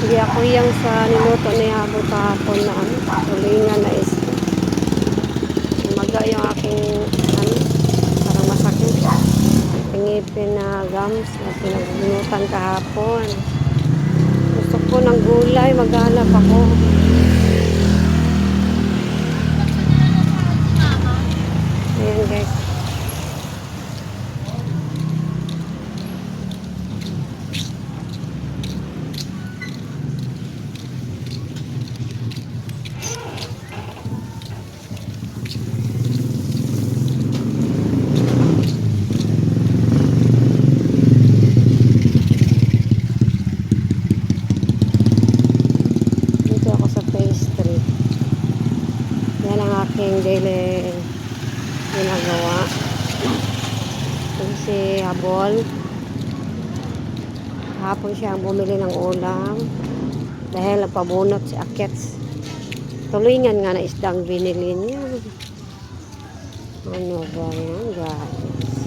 Hindi ako yang sa niluto ni Habo kahapon na tulingan na is maga yung aking parang masakit. Ngipin na gums na pinagbunutan kahapon. Gusto ko ng gulay, maghanap ako. Ayan guys. Dito ako sa pastry. Yan ang aking daily ginagawa. Si Habol. Hapon siya ang bumili ng ulam. Dahil nagpabunot si Akets. Tulingan nga na isdang binili niya. Ano ba yan guys?